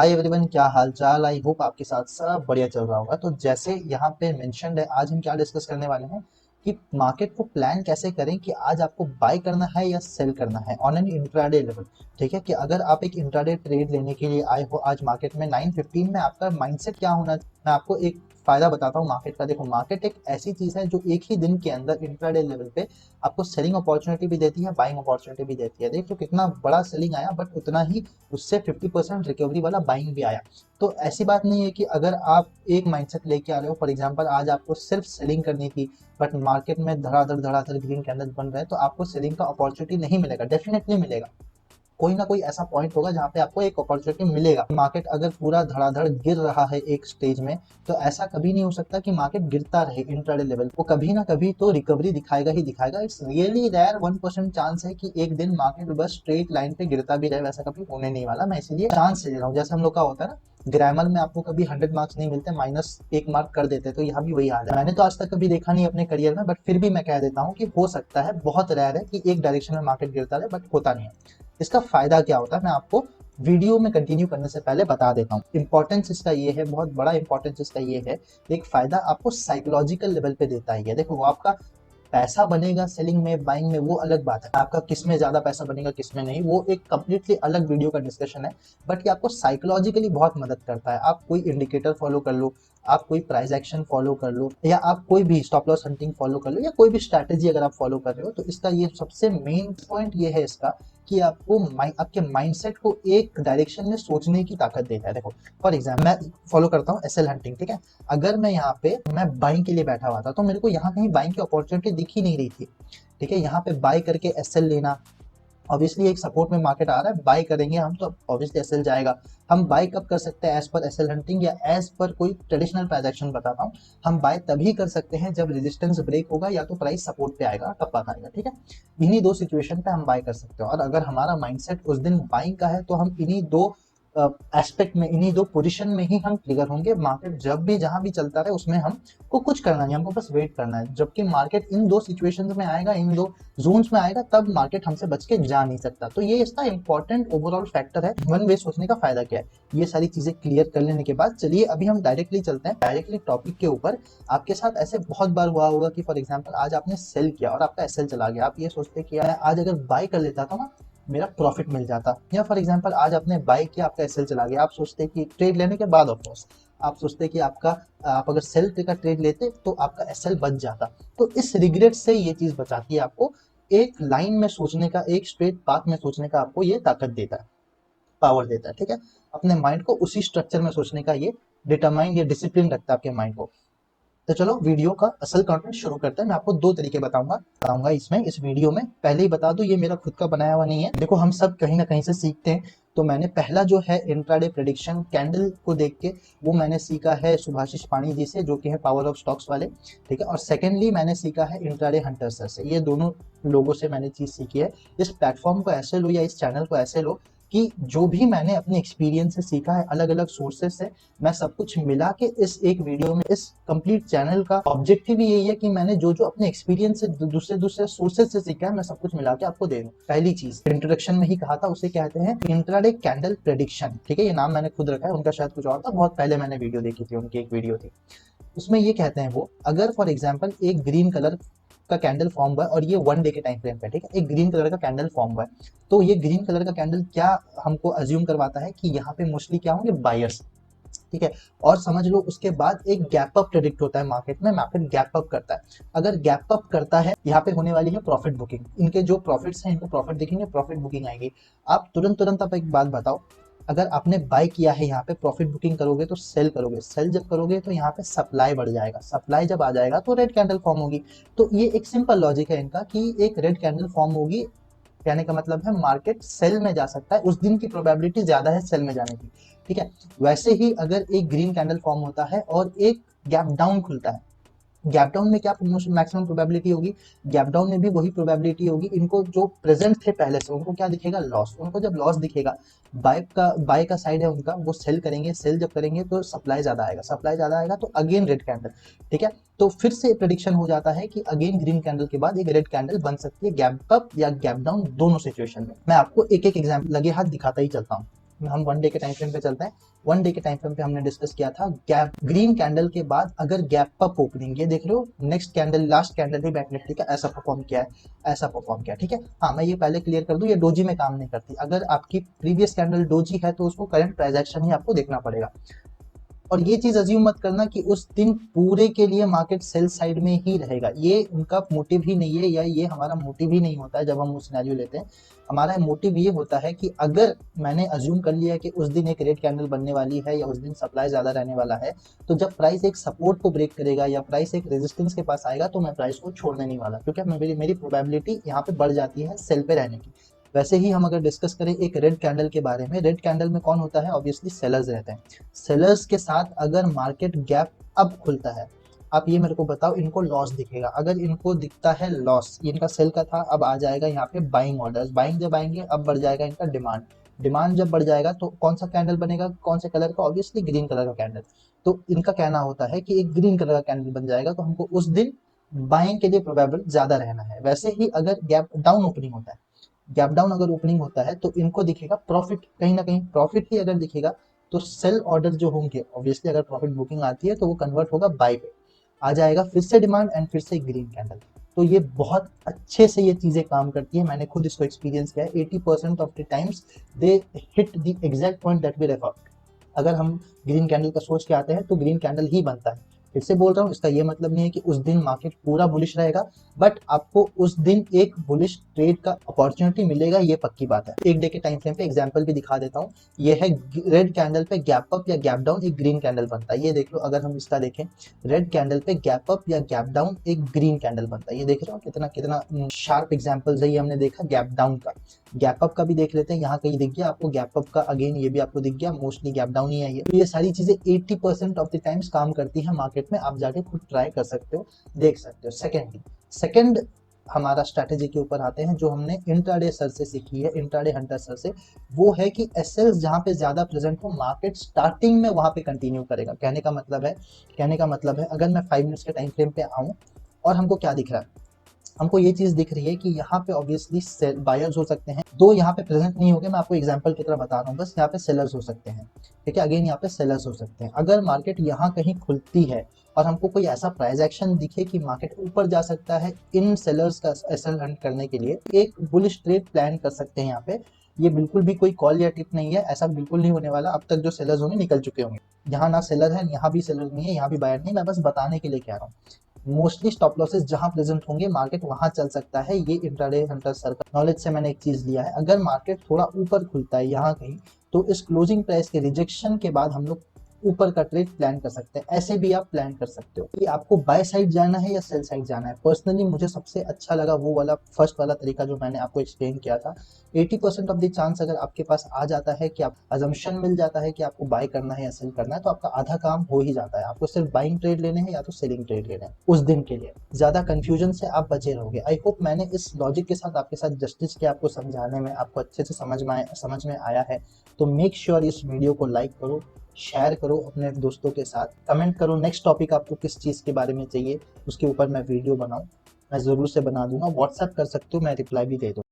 Hi everyone, क्या हाल चाल। I hope आपके साथ सब बढ़िया चल रहा होगा। तो जैसे यहाँ पे मेंशन्ड है, आज हम क्या डिस्कस करने वाले हैं कि मार्केट को प्लान कैसे करें कि आज आपको बाय करना है या सेल करना है ऑन एन इंट्राडे लेवल। ठीक है, कि अगर आप एक इंट्राडे ट्रेड लेने के लिए आए हो आज मार्केट में 9:15 में, आपका माइंडसेट क्या होना। मैं आपको एक फायदा बताता हूँ मार्केट का। देखो, मार्केट एक ऐसी चीज है जो एक ही दिन के अंदर इंट्राडे लेवल पे आपको सेलिंग अपॉर्चुनिटी भी देती है, बाइंग अपॉर्चुनिटी भी देती है। देखो कितना बड़ा सेलिंग आया, बट उतना ही उससे 50% रिकवरी वाला बाइंग भी आया। तो ऐसी बात नहीं है कि अगर आप एक माइंडसेट लेके आ रहे हो, फॉर एग्जांपल आज आपको सिर्फ सेलिंग करनी थी बट मार्केट में धड़ाधड़ धड़ाधड़ ग्रीन कैंडल बन रहे हैं, तो आपको सेलिंग का अपॉर्चुनिटी नहीं मिलेगा। डेफिनेटली मिलेगा, कोई ना कोई ऐसा पॉइंट होगा जहाँ पे आपको एक अपॉर्चुनिटी मिलेगा। मार्केट अगर पूरा धड़ाधड़ गिर रहा है एक स्टेज में, तो ऐसा कभी नहीं हो सकता कि मार्केट गिरता रहे इंट्राडे लेवल। वो कभी ना कभी तो रिकवरी दिखाएगा ही दिखाएगा। इट्स रियली रेयर 1% चांस है कि एक दिन मार्केट बस स्ट्रेट लाइन पे गिरता भी रहे, वैसा कभी होने नहीं वाला। मैं इसीलिए चांस ले रहा हूँ। जैसे हम लोग का होता है ना, ग्रामर में आपको कभी 100 मार्क्स नहीं मिलते, -1 मार्क कर देते, तो यहाँ भी वही हाल है। मैंने तो आज तक कभी देखा नहीं अपने करियर में, बट फिर भी मैं कह देता हूँ कि हो सकता है, बहुत रेयर है कि एक डायरेक्शन में मार्केट गिरता रहे, बट होता नहीं है। इसका फायदा क्या होता है मैं आपको वीडियो में कंटिन्यू करने से पहले बता देता हूँ। इंपॉर्टेंस इसका ये है, बहुत बड़ा इंपॉर्टेंस इसका ये है, एक फायदा आपको साइकोलॉजिकल लेवल पे देता है। देखो, वो आपका पैसा बनेगा सेलिंग में बाइंग में, वो अलग बात है। आपका किस में ज्यादा पैसा बनेगा किस में नहीं, वो एक कंप्लीटली अलग वीडियो का डिस्कशन है। बट ये आपको साइकोलॉजिकली बहुत मदद करता है। आप कोई इंडिकेटर फॉलो कर लो, आप कोई प्राइस एक्शन फॉलो कर लो, या आप कोई भी स्टॉप लॉस हंटिंग फॉलो कर लो, या कोई भी स्ट्रैटेजी अगर आप फॉलो कर रहे हो, तो इसका ये सबसे मेन पॉइंट ये है इसका कि आपको आपके माइंडसेट को एक डायरेक्शन में सोचने की ताकत देता है। देखो, फॉर एग्जाम्पल मैं फॉलो करता हूँ एसएल हंटिंग। ठीक है, अगर मैं यहाँ पे मैं बाइंग के लिए बैठा हुआ था, तो मेरे को यहाँ कहीं बाइंग की अपॉर्चुनिटी दिख ही नहीं रही थी। ठीक है, यहाँ पे बाय करके एसएल लेना, ऑब्वियसली एक सपोर्ट में मार्केट आ रहा है, बाय करेंगे हम तो ऑब्वियसली एसएल जाएगा। हम बाय कब कर सकते हैं एज पर एसएल हंटिंग या एज पर कोई ट्रेडिशनल प्राइस एक्शन बताता हूँ। हम बाय तभी कर सकते हैं जब रेजिस्टेंस ब्रेक होगा या तो प्राइस सपोर्ट पे आएगा, तब बात आएगा। ठीक है, इन्हीं दो सिचुएशन पे हम बाय कर सकते हैं। और अगर हमारा माइंडसेट उस दिन बाइंग का है, तो हम इन्हीं दो एस्पेक्ट में, इन्हीं दो पोजीशन में ही हम ट्रिगर होंगे। मार्केट जब भी जहां भी चलता रहे उसमें हमको कुछ करना नहीं, हमको बस वेट करना है। जबकि मार्केट इन दो सिचुएशंस में आएगा, इन दो जोन्स में आएगा, तब मार्केट हमसे बच के जा नहीं सकता। तो ये इसका इंपॉर्टेंट ओवरऑल फैक्टर है। वन वे सोचने का फायदा क्या है, ये सारी चीजें क्लियर कर लेने के बाद चलिए अभी हम डायरेक्टली चलते हैं डायरेक्टली टॉपिक के ऊपर। आपके साथ ऐसे बहुत बार हुआ होगा कि फॉर एग्जाम्पल आज आपने सेल किया और आपका एसएल चला गया। आप ये सोचते कि यार आज अगर बाय कर लेता था ना, मेरा प्रॉफिट मिल जाता। या फॉर एग्जांपल आज आपने बाय किया, आपका एसएल चला गया, आप सोचते कि ट्रेड लेने के बाद ऑफ कोर्स आप सोचते कि आप अगर सेल का ट्रेड लेते तो आपका एसएल बच जाता। तो इस रिग्रेट से ये चीज बचाती है आपको, एक लाइन में सोचने का, एक स्ट्रेट पाथ में सोचने का आपको ये ताकत देता है, पावर देता है। ठीक है, अपने माइंड को उसी स्ट्रक्चर में सोचने का ये डिटरमाइन, ये डिसिप्लिन रखता है आपके माइंड को। तो चलो वीडियो का असल कंटेंट शुरू करते हैं। मैं आपको दो तरीके बताऊंगा इसमें, इस वीडियो में। पहले ही बता दूं, ये मेरा खुद का बनाया हुआ नहीं है। देखो, हम सब कहीं ना कहीं से सीखते हैं। तो मैंने पहला जो है इंट्राडे प्रेडिक्शन कैंडल को देख के, वो मैंने सीखा है सुभाषिश पानी जी से, जो कि है पावर ऑफ स्टॉक्स वाले। ठीक है, और सेकेंडली मैंने सीखा है इंट्राडे हंटर सर से। ये दोनों लोगों से मैंने चीज सीखी है। इस प्लेटफॉर्म को ऐसे लो या इस चैनल को ऐसे लो कि जो भी मैंने अपने एक्सपीरियंस से सीखा है अलग अलग सोर्सेस से, मैं सब कुछ मिला के इस एक वीडियो में, इस कंप्लीट चैनल का ऑब्जेक्टिव ही यही है कि मैंने जो जो अपने एक्सपीरियंस से दूसरे दूसरे सोर्सेज से सीखा है, मैं सब कुछ मिला के आपको दे दूं। पहली चीज इंट्रोडक्शन में ही कहा था, उसे कहते हैं इंट्राडे कैंडल प्रेडिक्शन। ठीक है, ये नाम मैंने खुद रखा है, उनका शायद कुछ और था। बहुत पहले मैंने वीडियो देखी थी, उनकी एक वीडियो थी, उसमें ये कहते हैं वो, अगर फॉर एग्जाम्पल एक ग्रीन कलर का कैंडल फॉर्म हुआ है और ये 1 डे के टाइम फ्रेम पे, ठीक है, एक ग्रीन कलर का कैंडल फॉर्म हुआ है, तो ये ग्रीन कलर का कैंडल क्या हमको अज्यूम करवाता है कि यहाँ पे मोस्टली क्या होंगे, बायर्स। ठीक है, और समझ लो उसके बाद एक गैप अप प्रेडिक्ट होता है मार्केट में, मार्केट गैप अप करता है। अगर गैप अप करता है, यहाँ पे होने वाली है प्रॉफिट बुकिंग। इनके जो प्रॉफिट्स हैं, इनको प्रॉफिट दिखेंगे, प्रॉफिट बुकिंग आएगी। आप तुरंत आप एक बात बताओ, अगर आपने बाय किया है यहाँ पे, प्रॉफिट बुकिंग करोगे तो सेल करोगे, सेल जब करोगे तो यहाँ पे सप्लाई बढ़ जाएगा, सप्लाई जब आ जाएगा तो रेड कैंडल फॉर्म होगी। तो ये एक सिंपल लॉजिक है इनका कि एक रेड कैंडल फॉर्म होगी, कहने का मतलब है मार्केट सेल में जा सकता है, उस दिन की प्रोबेबिलिटी ज्यादा है सेल में जाने की। ठीक है, वैसे ही अगर एक ग्रीन कैंडल फॉर्म होता है और एक गैप डाउन खुलता है, गैप डाउन में क्या मैक्सिमम प्रोबेबिलिटी होगी, गैप डाउन में भी वही प्रोबेबिलिटी होगी। इनको जो प्रेजेंट थे पहले से, उनको क्या दिखेगा, लॉस। उनको जब लॉस दिखेगा, बाय का साइड है उनका, वो सेल करेंगे, सेल जब करेंगे तो सप्लाई ज्यादा आएगा, सप्लाई ज्यादा आएगा तो अगेन रेड कैंडल। ठीक है, तो फिर से प्रेडिक्शन हो जाता है कि अगेन ग्रीन कैंडल के बाद एक रेड कैंडल बन सकती है, गैप अप या गैप डाउन, दोनों सिचुएशन में। मैं आपको एक एक एग्जाम्पल लगे हाथ दिखाता ही चलता हूँ। हम 1 डे के टाइम फ्रेम पे चलते हैं। 1 डे के टाइम फ्रेम पे हमने डिस्कस किया था गैप, ग्रीन कैंडल के बाद अगर गैप अप ओपनिंग, ये देख रहे हो नेक्स्ट कैंडल, लास्ट कैंडल ही बैंक निफ्टी का ऐसा परफॉर्म किया है, ऐसा परफॉर्म किया, ठीक है। हाँ, मैं ये पहले क्लियर कर दूं, ये डोजी में काम नहीं करती। अगर आपकी प्रीवियस कैंडल डोजी है तो उसको करंट प्राइस एक्शन ही आपको देखना पड़ेगा। और ये चीज अज्यूम मत करना कि उस दिन पूरे के लिए मार्केट सेल साइड में ही रहेगा, ये उनका मोटिव ही नहीं है, या ये हमारा मोटिव ही नहीं होता है। जब हम वो सिनेरियो लेते हैं, हमारा मोटिव ये होता है कि अगर मैंने अज्यूम कर लिया कि उस दिन एक रेड कैंडल बनने वाली है या उस दिन सप्लाई ज्यादा रहने वाला है, तो जब प्राइस एक सपोर्ट को ब्रेक करेगा या प्राइस एक रेजिस्टेंस के पास आएगा तो मैं प्राइस को छोड़ने नहीं वाला, क्योंकि मेरी प्रोबेबिलिटी यहाँ पे बढ़ जाती है सेल पे रहने की। वैसे ही हम अगर डिस्कस करें एक रेड कैंडल के बारे में, रेड कैंडल में कौन होता है, ऑब्वियसली सेलर्स रहते हैं। सेलर्स के साथ अगर मार्केट गैप अब खुलता है, आप ये मेरे को बताओ, इनको लॉस दिखेगा। अगर इनको दिखता है लॉस, इनका सेल का था, अब आ जाएगा यहाँ पे बाइंग ऑर्डर्स, बाइंग जब आएंगे अब बढ़ जाएगा इनका डिमांड, डिमांड जब बढ़ जाएगा तो कौन सा कैंडल बनेगा, कौन से कलर का, ऑब्वियसली ग्रीन कलर का कैंडल। तो इनका कहना होता है कि एक ग्रीन कलर का कैंडल बन जाएगा तो हमको उस दिन बाइंग के लिए प्रोबेबल ज्यादा रहना है। वैसे ही अगर गैप डाउन ओपनिंग होता है, गैप डाउन अगर ओपनिंग होता है तो इनको दिखेगा प्रॉफिट, कहीं ना कहीं प्रॉफिट ही अगर दिखेगा तो सेल ऑर्डर जो होंगे, ऑब्वियसली अगर प्रॉफिट बुकिंग आती है तो वो कन्वर्ट होगा बाय पे, आ जाएगा फिर से डिमांड एंड फिर से ग्रीन कैंडल। तो ये बहुत अच्छे से ये चीजें काम करती है, मैंने खुद इसको एक्सपीरियंस किया है। 80% of the times they hit the exact point that we refer. अगर हम ग्रीन कैंडल का सोच के आते हैं तो ग्रीन कैंडल ही बनता है। फिर से बोल रहा हूँ, इसका ये मतलब नहीं है कि उस दिन मार्केट पूरा बुलिश रहेगा, बट आपको उस दिन एक बुलिश ट्रेड का अपॉर्चुनिटी मिलेगा, ये पक्की बात है। एक डे के टाइम फ्रेम पे एग्जांपल भी दिखा देता हूँ। ये है रेड कैंडल पे गैप अप या गैप डाउन एक ग्रीन कैंडल बनता है, ये देख लो। अगर हम इसका देखें, रेड कैंडल पे गैप अप या गैप डाउन एक ग्रीन कैंडल बनता है, ये देख रहे हो कितना कितना शार्प एग्जाम्पल है ये हमने देखा गैप डाउन का। गैप अप का भी देख लेते हैं, यहाँ कहीं दिख गया आपको गैप अप का, अगेन ये भी आपको दिख गया, मोस्टली गैप डाउन ही है ये। तो ये सारी चीजें 80% ऑफ द टाइम्स काम करती है मार्केट में, आप जाके खुद ट्राई कर सकते हो, देख सकते हो। सेकंड हमारा स्ट्रैटेजी के ऊपर आते हैं जो हमने इंट्राडे सर से सीखी है, इंट्राडे हंटर सर से। वो है कि एसएल्स जहां पे ज्यादा प्रेजेंट हो, मार्केट स्टार्टिंग में वहां पे कंटिन्यू करेगा। कहने का मतलब है अगर मैं 5 मिनट्स के टाइम फ्रेम पे आऊं और हमको क्या दिख रहा है, हमको ये चीज दिख रही है कि यहाँ पे ऑब्वियसली बायर्स हो सकते हैं, दो यहाँ पे प्रेजेंट नहीं होंगे, मैं आपको एग्जांपल की तरह बता रहा हूँ बस। यहाँ पे सेलर्स हो सकते हैं, ठीक है, अगेन यहाँ पे सेलर्स हो सकते हैं। अगर मार्केट यहाँ कहीं खुलती है और हमको कोई ऐसा प्राइस एक्शन दिखे कि मार्केट ऊपर जा सकता है, इन सेलर्स का एसएल हंट करने के लिए एक बुलिश ट्रेड प्लान कर सकते हैं यहाँ पे। ये बिल्कुल भी कोई कॉल या टिप नहीं है, ऐसा बिल्कुल नहीं होने वाला। अब तक जो सेलर्स होंगे निकल चुके होंगे, यहाँ ना सेलर है, यहाँ भी सेलर नहीं है, यहाँ भी बायर नहीं, मैं बस बताने के लिए कह रहा हूँ। मोस्टली स्टॉप लॉसेस जहां प्रेजेंट होंगे मार्केट वहां चल सकता है, ये इंट्राडे हंटर सर का नॉलेज से मैंने एक चीज लिया है। अगर मार्केट थोड़ा ऊपर खुलता है यहाँ कहीं, तो इस क्लोजिंग प्राइस के रिजेक्शन के बाद हम लोग ऊपर का ट्रेड प्लान कर सकते हैं। ऐसे भी आप प्लान कर सकते हो कि आपको बाय साइड जाना है या सेल साइड जाना है। पर्सनली मुझे सबसे अच्छा लगा वो वाला फर्स्ट वाला तरीका जो मैंने आपको एक्सप्लेन किया था। 80% ऑफ द चांस अगर आपके पास आ जाता है कि आप अजम्पशन मिल जाता है कि आपको बाय करना है या सेल करना है, तो आपका आधा काम हो ही जाता है। आपको सिर्फ बाइंग ट्रेड लेने हैं या तो सेलिंग ट्रेड लेने हैं उस दिन के लिए। ज्यादा कंफ्यूजन से आप बचे रहोगे। आई होप मैंने इस लॉजिक के साथ आपके साथ जस्टिस किया, आपको समझाने में आपको अच्छे से समझ में आया है। तो मेक श्योर इस वीडियो को लाइक करो, शेयर करो अपने दोस्तों के साथ, कमेंट करो नेक्स्ट टॉपिक आपको किस चीज़ के बारे में चाहिए, उसके ऊपर मैं वीडियो बनाऊं, मैं ज़रूर से बना दूंगा। व्हाट्सएप कर सकते हो, मैं रिप्लाई भी दे दूँ।